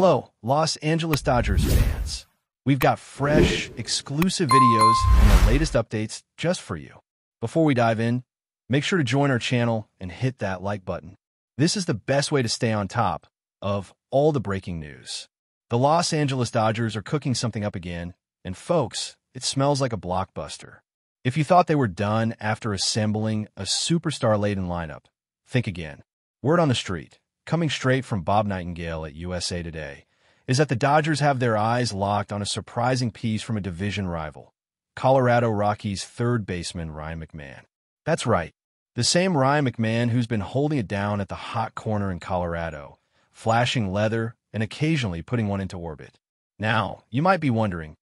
Hello, Los Angeles Dodgers fans. We've got fresh, exclusive videos and the latest updates just for you. Before we dive in, make sure to join our channel and hit that like button. This is the best way to stay on top of all the breaking news. The Los Angeles Dodgers are cooking something up again, and folks, it smells like a blockbuster. If you thought they were done after assembling a superstar-laden lineup, think again. Word on the street, coming straight from Bob Nightingale at USA Today, is that the Dodgers have their eyes locked on a surprising piece from a division rival, Colorado Rockies third baseman Ryan McMahon. That's right, the same Ryan McMahon who's been holding it down at the hot corner in Colorado, flashing leather and occasionally putting one into orbit. Now, you might be wondering,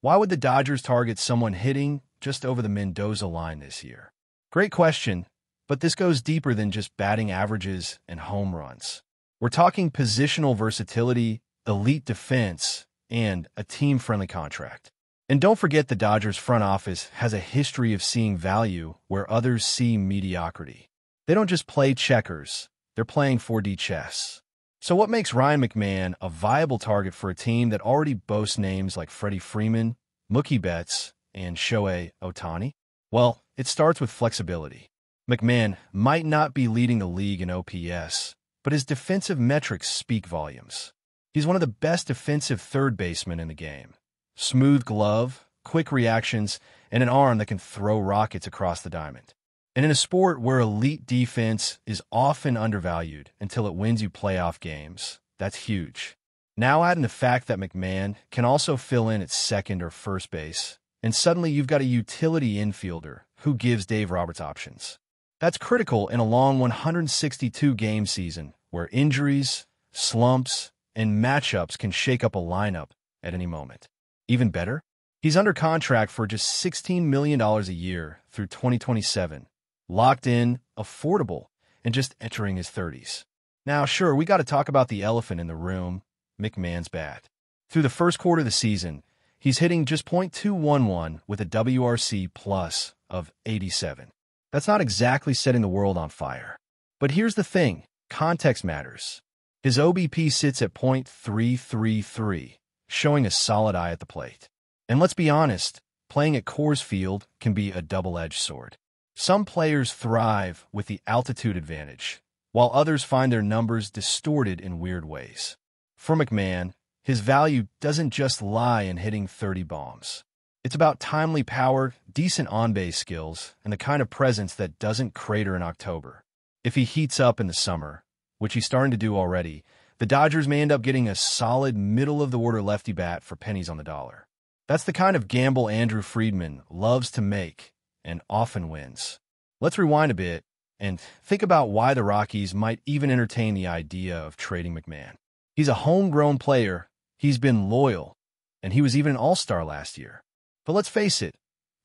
why would the Dodgers target someone hitting just over the Mendoza line this year? Great question, but this goes deeper than just batting averages and home runs. We're talking positional versatility, elite defense, and a team-friendly contract. And don't forget the Dodgers front office has a history of seeing value where others see mediocrity. They don't just play checkers, they're playing 4D chess. So what makes Ryan McMahon a viable target for a team that already boasts names like Freddie Freeman, Mookie Betts, and Shohei Ohtani? Well, it starts with flexibility. McMahon might not be leading the league in OPS, but his defensive metrics speak volumes. He's one of the best defensive third basemen in the game. Smooth glove, quick reactions, and an arm that can throw rockets across the diamond. And in a sport where elite defense is often undervalued until it wins you playoff games, that's huge. Now add in the fact that McMahon can also fill in at second or first base, and suddenly you've got a utility infielder who gives Dave Roberts options. That's critical in a long 162-game season where injuries, slumps, and matchups can shake up a lineup at any moment. Even better, he's under contract for just $16 million a year through 2027, locked in, affordable, and just entering his 30s. Now, sure, we got to talk about the elephant in the room, McMahon's bat. Through the first quarter of the season, he's hitting just .211 with a WRC plus of 87. That's not exactly setting the world on fire. But here's the thing, context matters. His OBP sits at .333, showing a solid eye at the plate. And let's be honest, playing at Coors Field can be a double-edged sword. Some players thrive with the altitude advantage, while others find their numbers distorted in weird ways. For McMahon, his value doesn't just lie in hitting 30 bombs. It's about timely power, decent on-base skills, and the kind of presence that doesn't crater in October. If he heats up in the summer, which he's starting to do already, the Dodgers may end up getting a solid middle-of-the-order lefty bat for pennies on the dollar. That's the kind of gamble Andrew Friedman loves to make and often wins. Let's rewind a bit and think about why the Rockies might even entertain the idea of trading McMahon. He's a homegrown player, he's been loyal, and he was even an all-star last year. But let's face it,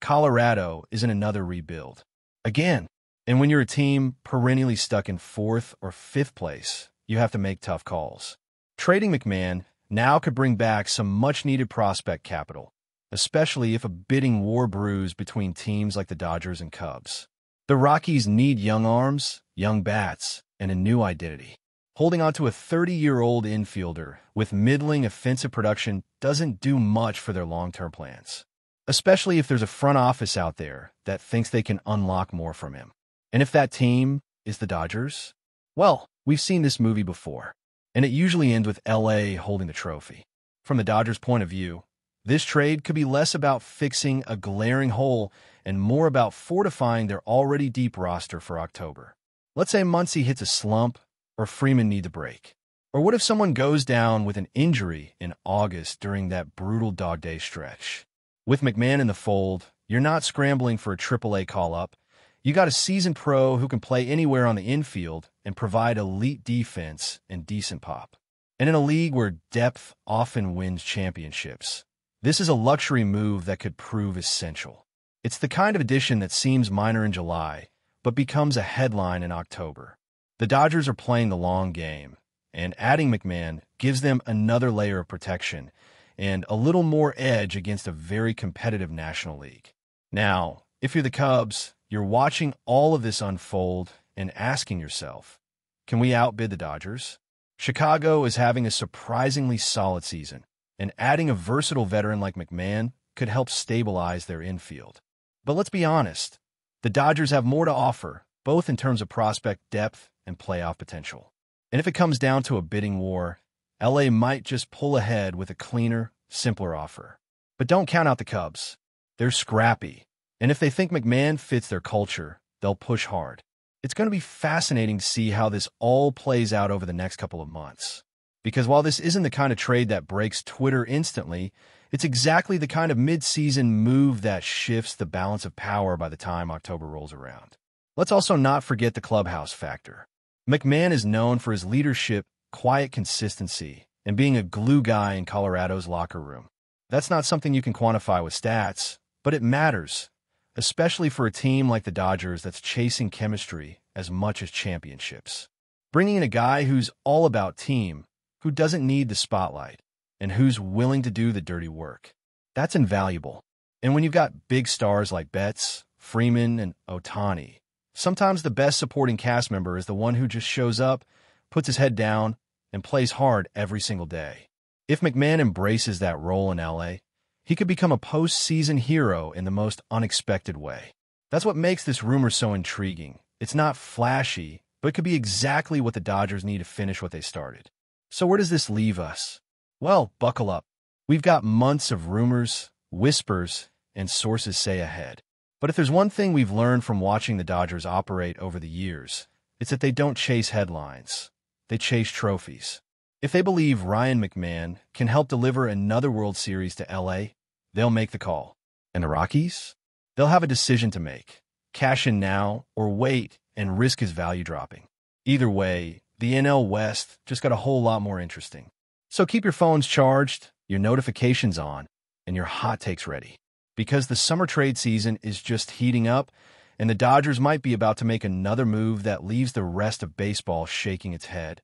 Colorado is in another rebuild. Again, and when you're a team perennially stuck in 4th or 5th place, you have to make tough calls. Trading McMahon now could bring back some much-needed prospect capital, especially if a bidding war brews between teams like the Dodgers and Cubs. The Rockies need young arms, young bats, and a new identity. Holding on to a 30-year-old infielder with middling offensive production doesn't do much for their long-term plans, especially if there's a front office out there that thinks they can unlock more from him. And if that team is the Dodgers, well, we've seen this movie before, and it usually ends with LA holding the trophy. From the Dodgers' point of view, this trade could be less about fixing a glaring hole and more about fortifying their already deep roster for October. Let's say Muncy hits a slump or Freeman needs a break. Or what if someone goes down with an injury in August during that brutal dog day stretch? With McMahon in the fold, you're not scrambling for a AAA call-up. You got a seasoned pro who can play anywhere on the infield and provide elite defense and decent pop. And in a league where depth often wins championships, this is a luxury move that could prove essential. It's the kind of addition that seems minor in July, but becomes a headline in October. The Dodgers are playing the long game, and adding McMahon gives them another layer of protection and a little more edge against a very competitive National League. Now, if you're the Cubs, you're watching all of this unfold and asking yourself, can we outbid the Dodgers? Chicago is having a surprisingly solid season, and adding a versatile veteran like McMahon could help stabilize their infield. But let's be honest, the Dodgers have more to offer, both in terms of prospect depth and playoff potential. And if it comes down to a bidding war, LA might just pull ahead with a cleaner, simpler offer. But don't count out the Cubs. They're scrappy, and if they think McMahon fits their culture, they'll push hard. It's going to be fascinating to see how this all plays out over the next couple of months. Because while this isn't the kind of trade that breaks Twitter instantly, it's exactly the kind of mid-season move that shifts the balance of power by the time October rolls around. Let's also not forget the clubhouse factor. McMahon is known for his leadership, quiet consistency, and being a glue guy in Colorado's locker room. That's not something you can quantify with stats, but it matters, especially for a team like the Dodgers that's chasing chemistry as much as championships. Bringing in a guy who's all about team, who doesn't need the spotlight, and who's willing to do the dirty work, that's invaluable. And when you've got big stars like Betts, Freeman, and Ohtani, sometimes the best supporting cast member is the one who just shows up, puts his head down, and plays hard every single day. If McMahon embraces that role in LA, he could become a postseason hero in the most unexpected way. That's what makes this rumor so intriguing. It's not flashy, but it could be exactly what the Dodgers need to finish what they started. So where does this leave us? Well, buckle up. We've got months of rumors, whispers, and sources say ahead. But if there's one thing we've learned from watching the Dodgers operate over the years, it's that they don't chase headlines. They chase trophies. If they believe Ryan McMahon can help deliver another World Series to LA, they'll make the call. And the Rockies? They'll have a decision to make. Cash in now or wait and risk his value dropping. Either way, the NL West just got a whole lot more interesting. So keep your phones charged, your notifications on, and your hot takes ready. Because the summer trade season is just heating up, and the Dodgers might be about to make another move that leaves the rest of baseball shaking its head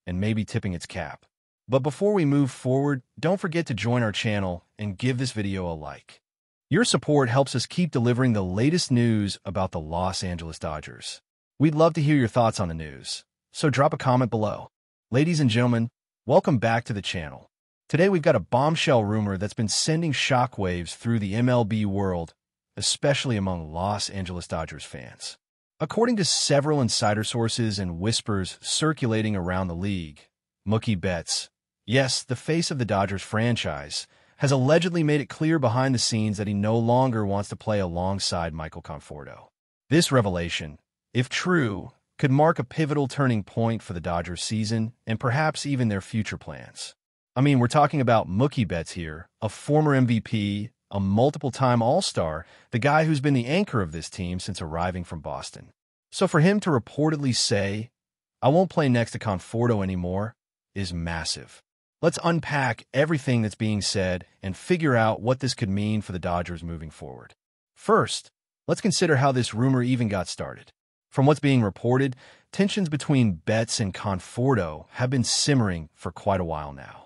and maybe tipping its cap. But before we move forward, don't forget to join our channel and give this video a like. Your support helps us keep delivering the latest news about the Los Angeles Dodgers. We'd love to hear your thoughts on the news, so drop a comment below. Ladies and gentlemen, welcome back to the channel. Today we've got a bombshell rumor that's been sending shockwaves through the MLB world, especially among Los Angeles Dodgers fans. According to several insider sources and whispers circulating around the league, Mookie Betts, yes, the face of the Dodgers franchise, has allegedly made it clear behind the scenes that he no longer wants to play alongside Michael Conforto. This revelation, if true, could mark a pivotal turning point for the Dodgers season and perhaps even their future plans. I mean, we're talking about Mookie Betts here, a former MVP, a multiple-time All-Star, the guy who's been the anchor of this team since arriving from Boston. So for him to reportedly say, "I won't play next to Conforto anymore," is massive. Let's unpack everything that's being said and figure out what this could mean for the Dodgers moving forward. First, let's consider how this rumor even got started. From what's being reported, tensions between Betts and Conforto have been simmering for quite a while now.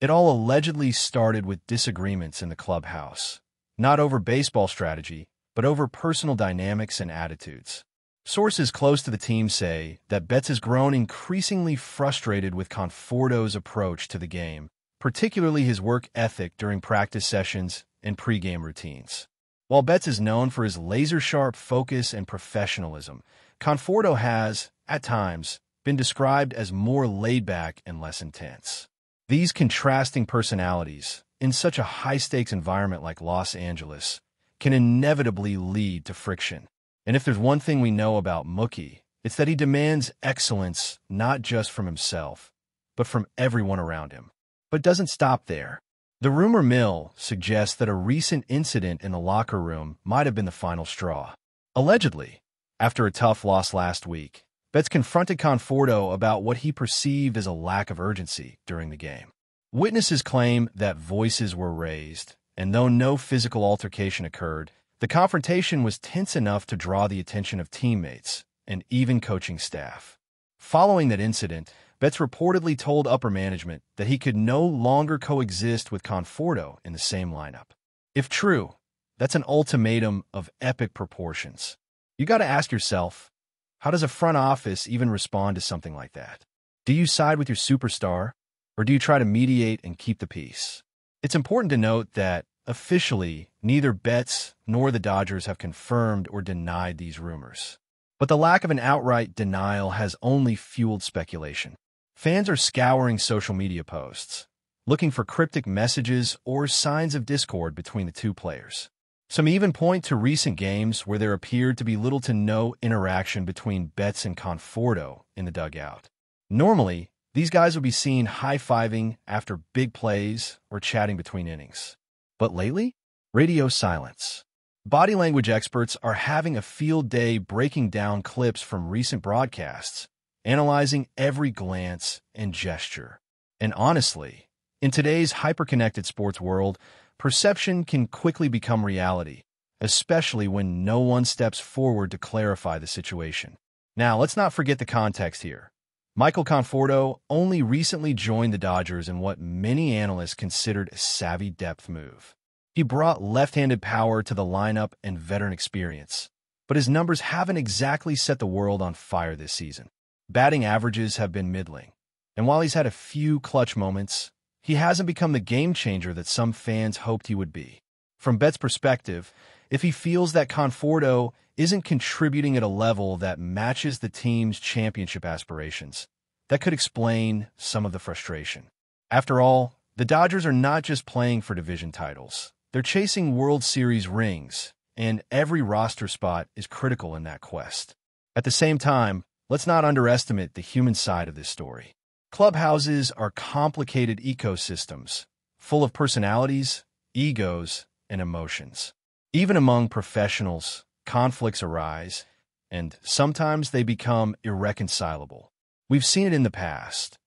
It all allegedly started with disagreements in the clubhouse, not over baseball strategy, but over personal dynamics and attitudes. Sources close to the team say that Betts has grown increasingly frustrated with Conforto's approach to the game, particularly his work ethic during practice sessions and pregame routines. While Betts is known for his laser-sharp focus and professionalism, Conforto has, at times, been described as more laid-back and less intense. These contrasting personalities, in such a high-stakes environment like Los Angeles, can inevitably lead to friction. And if there's one thing we know about Mookie, it's that he demands excellence not just from himself, but from everyone around him. But doesn't stop there. The rumor mill suggests that a recent incident in the locker room might have been the final straw. Allegedly, after a tough loss last week, Betts confronted Conforto about what he perceived as a lack of urgency during the game. Witnesses claim that voices were raised, and though no physical altercation occurred, the confrontation was tense enough to draw the attention of teammates and even coaching staff. Following that incident, Betts reportedly told upper management that he could no longer coexist with Conforto in the same lineup. If true, that's an ultimatum of epic proportions. You got to ask yourself, how does a front office even respond to something like that? Do you side with your superstar, or do you try to mediate and keep the peace? It's important to note that, officially, neither Betts nor the Dodgers have confirmed or denied these rumors. But the lack of an outright denial has only fueled speculation. Fans are scouring social media posts, looking for cryptic messages or signs of discord between the two players. Some even point to recent games where there appeared to be little to no interaction between Betts and Conforto in the dugout. Normally, these guys would be seen high-fiving after big plays or chatting between innings. But lately, radio silence. Body language experts are having a field day breaking down clips from recent broadcasts, analyzing every glance and gesture. And honestly, in today's hyper-connected sports world, perception can quickly become reality, especially when no one steps forward to clarify the situation. Now, let's not forget the context here. Michael Conforto only recently joined the Dodgers in what many analysts considered a savvy depth move. He brought left-handed power to the lineup and veteran experience, but his numbers haven't exactly set the world on fire this season. Batting averages have been middling, and while he's had a few clutch moments, he hasn't become the game-changer that some fans hoped he would be. From Betts' perspective, if he feels that Conforto isn't contributing at a level that matches the team's championship aspirations, that could explain some of the frustration. After all, the Dodgers are not just playing for division titles. They're chasing World Series rings, and every roster spot is critical in that quest. At the same time, let's not underestimate the human side of this story. Clubhouses are complicated ecosystems, full of personalities, egos, and emotions. Even among professionals, conflicts arise, and sometimes they become irreconcilable. We've seen it in the past.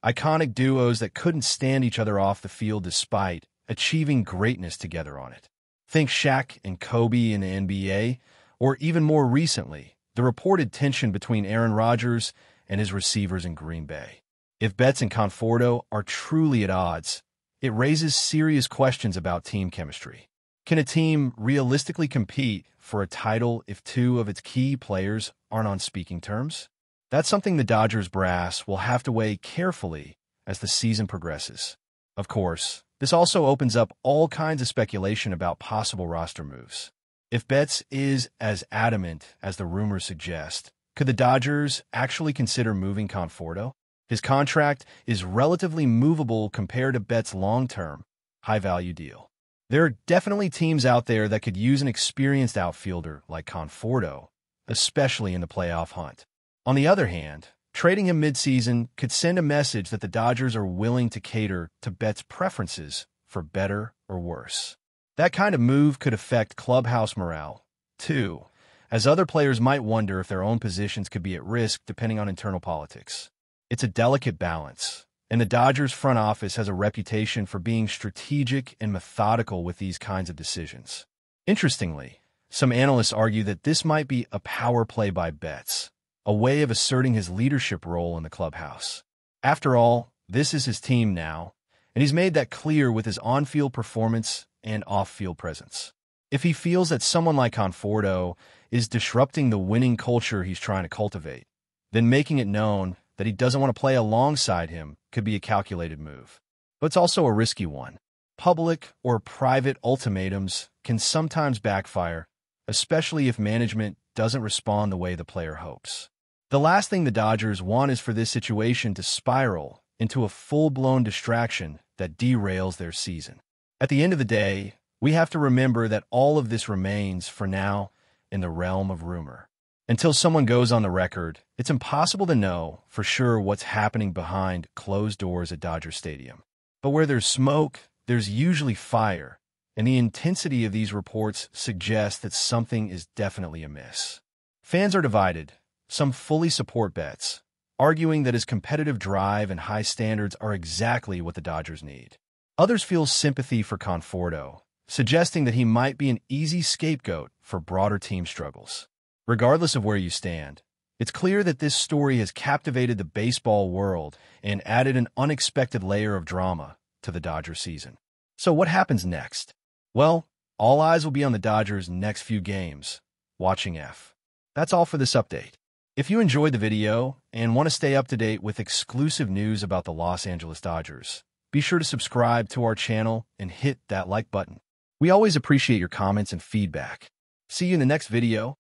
Iconic duos that couldn't stand each other off the field despite achieving greatness together on it. Think Shaq and Kobe in the NBA, or even more recently, the reported tension between Aaron Rodgers and his receivers in Green Bay. If Betts and Conforto are truly at odds, it raises serious questions about team chemistry. Can a team realistically compete for a title if two of its key players aren't on speaking terms? That's something the Dodgers brass will have to weigh carefully as the season progresses. Of course, this also opens up all kinds of speculation about possible roster moves. If Betts is as adamant as the rumors suggest, could the Dodgers actually consider moving Conforto? His contract is relatively movable compared to Betts' long-term, high-value deal. There are definitely teams out there that could use an experienced outfielder like Conforto, especially in the playoff hunt. On the other hand, trading him midseason could send a message that the Dodgers are willing to cater to Betts' preferences for better or worse. That kind of move could affect clubhouse morale, too, as other players might wonder if their own positions could be at risk depending on internal politics. It's a delicate balance, and the Dodgers front office has a reputation for being strategic and methodical with these kinds of decisions. Interestingly, some analysts argue that this might be a power play by Betts, a way of asserting his leadership role in the clubhouse. After all, this is his team now, and he's made that clear with his on-field performance and off-field presence. If he feels that someone like Conforto is disrupting the winning culture he's trying to cultivate, then making it known that he doesn't want to play alongside him could be a calculated move. But it's also a risky one. Public or private ultimatums can sometimes backfire, especially if management doesn't respond the way the player hopes. The last thing the Dodgers want is for this situation to spiral into a full-blown distraction that derails their season. At the end of the day, we have to remember that all of this remains, for now, in the realm of rumor. Until someone goes on the record, it's impossible to know for sure what's happening behind closed doors at Dodger Stadium. But where there's smoke, there's usually fire, and the intensity of these reports suggests that something is definitely amiss. Fans are divided. Some fully support Betts, arguing that his competitive drive and high standards are exactly what the Dodgers need. Others feel sympathy for Conforto, suggesting that he might be an easy scapegoat for broader team struggles. Regardless of where you stand, it's clear that this story has captivated the baseball world and added an unexpected layer of drama to the Dodger season. So what happens next? Well, all eyes will be on the Dodgers' next few games. Watching F. That's all for this update. If you enjoyed the video and want to stay up to date with exclusive news about the Los Angeles Dodgers, be sure to subscribe to our channel and hit that like button. We always appreciate your comments and feedback. See you in the next video.